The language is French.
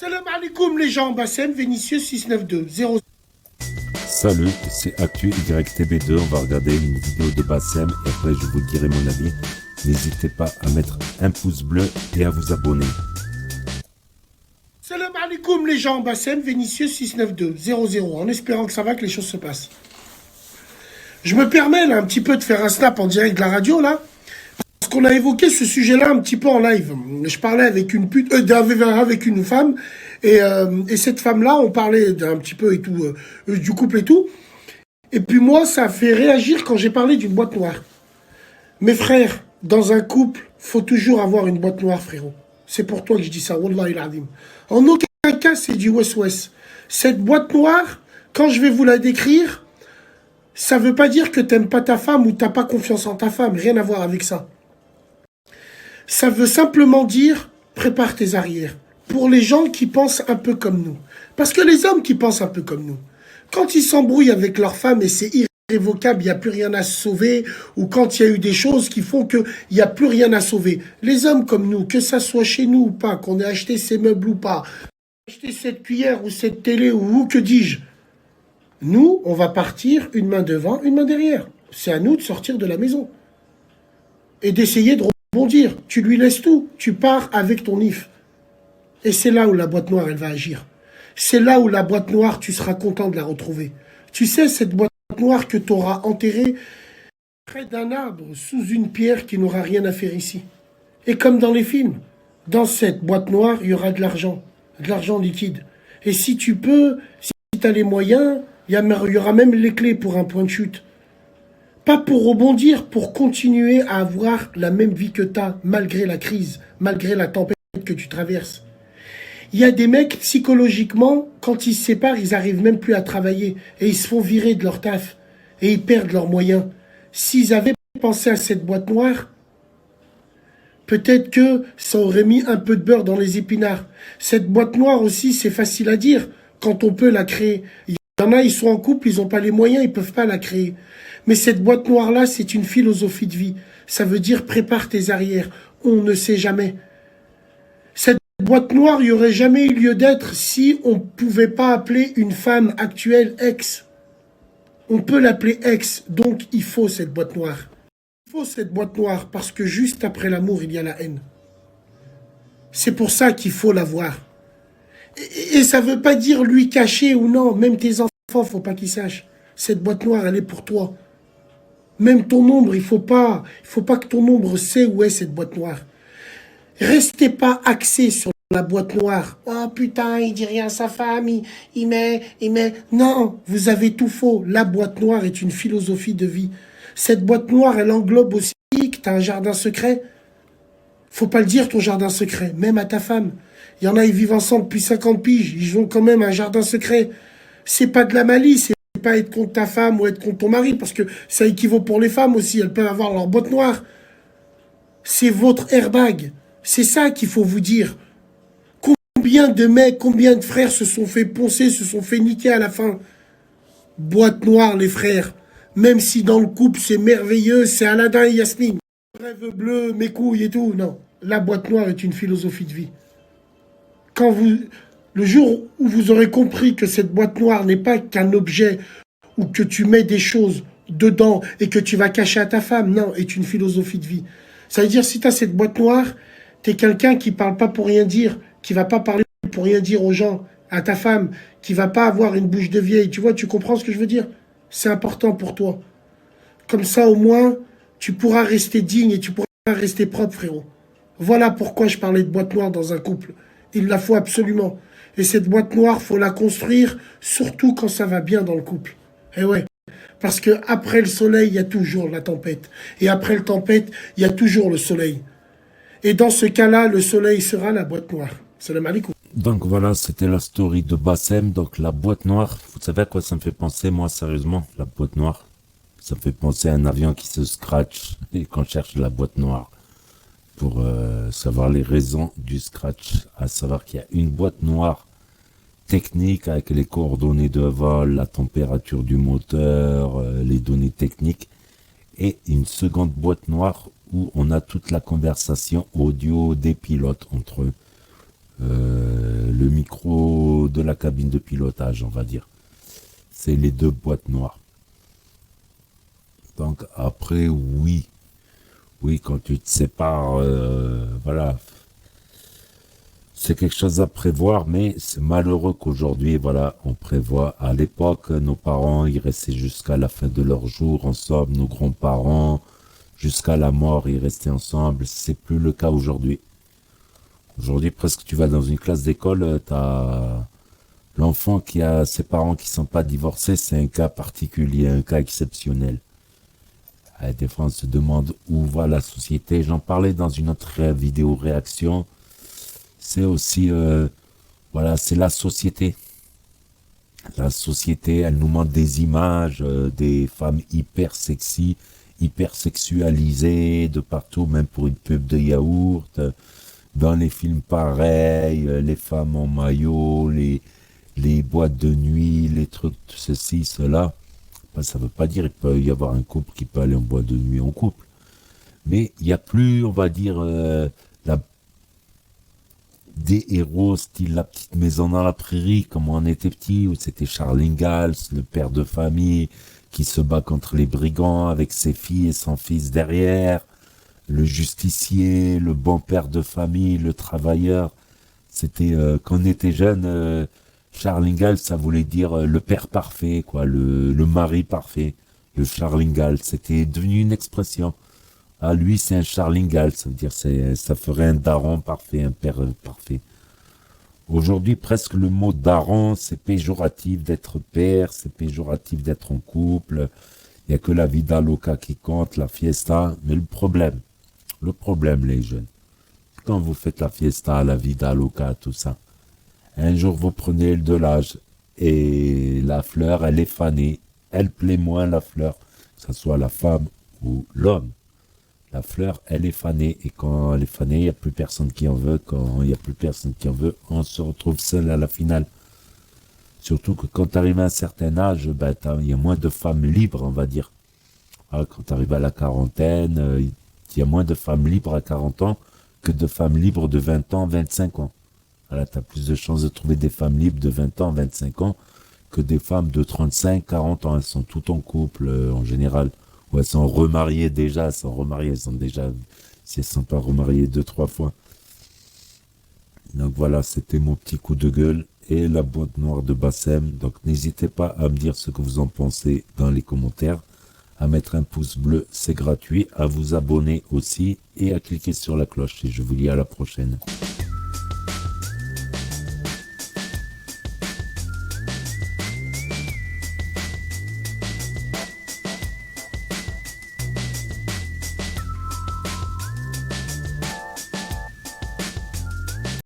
Salam alaikum les gens, Bassem, Vénitieux 692 0. Salut, c'est Actu YTB2. On va regarder une vidéo de Bassem et après je vous dirai mon avis. N'hésitez pas à mettre un pouce bleu et à vous abonner. Salam alaikum les gens, Bassem, Vénitieux 692 00, en espérant que ça va, que les choses se passent. Je me permets là un petit peu de faire un snap en direct de la radio là, parce qu'on a évoqué ce sujet-là un petit peu en live. Je parlais avec une pute, avec une femme, et cette femme-là, on parlait d'un petit peu et tout, du couple et tout. Et puis moi, ça a fait réagir quand j'ai parlé d'une boîte noire. Mes frères, dans un couple, faut toujours avoir une boîte noire, frérot. C'est pour toi que je dis ça, Wallah il-Adim. En aucun cas, c'est du West-West. Cette boîte noire, quand je vais vous la décrire, ça veut pas dire que t'aimes pas ta femme ou t'as pas confiance en ta femme. Rien à voir avec ça. Ça veut simplement dire, prépare tes arrières. Pour les gens qui pensent un peu comme nous. Parce que les hommes qui pensent un peu comme nous, quand ils s'embrouillent avec leur femme et c'est irrévocable, il n'y a plus rien à sauver, ou quand il y a eu des choses qui font qu'il n'y a plus rien à sauver. Les hommes comme nous, que ça soit chez nous ou pas, qu'on ait acheté ces meubles ou pas, acheté cette cuillère ou cette télé ou que dis-je, nous, on va partir une main devant, une main derrière. C'est à nous de sortir de la maison. Et d'essayer de rebondir. Tu lui laisses tout. Tu pars avec ton if. Et c'est là où la boîte noire, elle va agir. C'est là où la boîte noire, tu seras content de la retrouver. Tu sais, cette boîte noire que tu auras enterrée près d'un arbre, sous une pierre qui n'aura rien à faire ici. Et comme dans les films, dans cette boîte noire, il y aura de l'argent liquide. Et si tu peux, si tu as les moyens, il y aura même les clés pour un point de chute. Pas pour rebondir, pour continuer à avoir la même vie que tu as, malgré la crise, malgré la tempête que tu traverses. Il y a des mecs, psychologiquement, quand ils se séparent, ils n'arrivent même plus à travailler. Et ils se font virer de leur taf. Et ils perdent leurs moyens. S'ils avaient pensé à cette boîte noire, peut-être que ça aurait mis un peu de beurre dans les épinards. Cette boîte noire aussi, c'est facile à dire, quand on peut la créer. Il y en a, ils sont en couple, ils n'ont pas les moyens, ils ne peuvent pas la créer. Mais cette boîte noire-là, c'est une philosophie de vie. Ça veut dire prépare tes arrières. On ne sait jamais. Cette boîte noire, il n'y aurait jamais eu lieu d'être si on ne pouvait pas appeler une femme actuelle ex. On peut l'appeler ex, donc il faut cette boîte noire. Il faut cette boîte noire parce que juste après l'amour, il y a la haine. C'est pour ça qu'il faut l'avoir. Et ça ne veut pas dire lui cacher ou non, même tes enfants, il ne faut pas qu'ils sachent. Cette boîte noire, elle est pour toi. Même ton ombre, il faut pas que ton ombre sait où est cette boîte noire. Restez pas axé sur la boîte noire. Oh putain, il dit rien à sa femme, il met. Non, vous avez tout faux. La boîte noire est une philosophie de vie. Cette boîte noire, elle englobe aussi que tu as un jardin secret. Faut pas le dire, ton jardin secret, même à ta femme. Il y en a, ils vivent ensemble depuis 50 piges. Ils ont quand même un jardin secret. C'est pas de la malice, c'est pas être contre ta femme ou être contre ton mari, parce que ça équivaut pour les femmes aussi. Elles peuvent avoir leur boîte noire. C'est votre airbag. C'est ça qu'il faut vous dire. Combien de mecs, combien de frères se sont fait poncer, se sont fait niquer à la fin. Boîte noire, les frères. Même si dans le couple, c'est merveilleux, c'est Aladdin et Yasmine. Rêve bleu, mes couilles et tout. Non. La boîte noire est une philosophie de vie. Le jour où vous aurez compris que cette boîte noire n'est pas qu'un objet ou que tu mets des choses dedans et que tu vas cacher à ta femme, non, est une philosophie de vie. Ça veut dire, si tu as cette boîte noire, tu es quelqu'un qui parle pas pour rien dire, qui va pas parler pour rien dire aux gens, à ta femme, qui va pas avoir une bouche de vieille. Tu vois, tu comprends ce que je veux dire? C'est important pour toi. Comme ça, au moins, tu pourras rester digne et tu pourras rester propre, frérot. Voilà pourquoi je parlais de boîte noire dans un couple. Il la faut absolument. Et cette boîte noire, faut la construire, surtout quand ça va bien dans le couple. Eh ouais. Parce que après le soleil, il y a toujours la tempête. Et après la tempête, il y a toujours le soleil. Et dans ce cas-là, le soleil sera la boîte noire. Salam alaikum. Donc voilà, c'était la story de Bassem. Donc la boîte noire, vous savez à quoi ça me fait penser, moi, sérieusement, la boîte noire? Ça me fait penser à un avion qui se scratch et qu'on cherche la boîte noire pour savoir les raisons du scratch. À savoir qu'il y a une boîte noire technique avec les coordonnées de vol, la température du moteur, les données techniques, et une seconde boîte noire où on a toute la conversation audio des pilotes entre eux. le micro de la cabine de pilotage, on va dire. C'est les deux boîtes noires. Donc après, oui, quand tu te sépares, voilà, c'est quelque chose à prévoir, mais c'est malheureux qu'aujourd'hui, voilà, on prévoit. À l'époque, nos parents, ils restaient jusqu'à la fin de leur jour ensemble, nos grands-parents, jusqu'à la mort, ils restaient ensemble. C'est plus le cas aujourd'hui. Aujourd'hui, presque, tu vas dans une classe d'école, t'as l'enfant qui a ses parents qui sont pas divorcés, c'est un cas particulier, un cas exceptionnel. Des fois, on se demande où va la société. J'en parlais dans une autre vidéo réaction. C'est aussi, voilà, c'est la société. La société, elle nous montre des images, des femmes hyper sexy, hyper sexualisées de partout, même pour une pub de yaourt. Dans les films pareils, les femmes en maillot, les boîtes de nuit, les trucs, ceci, cela. Ben, ça veut pas dire qu'il peut y avoir un couple qui peut aller en boîte de nuit en couple. Mais il n'y a plus, on va dire, des héros style La Petite Maison dans la Prairie, comme on était petit, où c'était Charles Ingalls, le père de famille, qui se bat contre les brigands avec ses filles et son fils derrière, le justicier, le bon père de famille, le travailleur. C'était, quand on était jeune, Charles Ingalls, ça voulait dire le père parfait, quoi, le mari parfait, le Charles Ingalls. C'était devenu une expression. Ah, lui, c'est un Charles Ingalls, ça veut dire ça ferait un daron parfait, un père parfait. Aujourd'hui, presque le mot daron, c'est péjoratif d'être père, c'est péjoratif d'être en couple. Il n'y a que la vida loca qui compte, la fiesta. Mais le problème, les jeunes, quand vous faites la fiesta, la vida loca, tout ça, un jour vous prenez le de l'âge et la fleur, elle est fanée. Elle plaît moins, la fleur, que ce soit la femme ou l'homme. La fleur, elle est fanée. Et quand elle est fanée, il n'y a plus personne qui en veut. Quand il n'y a plus personne qui en veut, on se retrouve seul à la finale. Surtout que quand tu arrives à un certain âge, ben, il y a moins de femmes libres, on va dire. Voilà, quand tu arrives à la quarantaine, il y a moins de femmes libres à 40 ans que de femmes libres de 20 ans, 25 ans. Voilà, tu as plus de chances de trouver des femmes libres de 20 ans, 25 ans que des femmes de 35, 40 ans. Elles sont toutes en couple, en général. Ou elles sont remariées déjà, elles sont déjà, si elles ne sont pas remariées 2-3 fois. Donc voilà, c'était mon petit coup de gueule et la boîte noire de Bassem. Donc n'hésitez pas à me dire ce que vous en pensez dans les commentaires, à mettre un pouce bleu, c'est gratuit, à vous abonner aussi et à cliquer sur la cloche. Et je vous dis à la prochaine.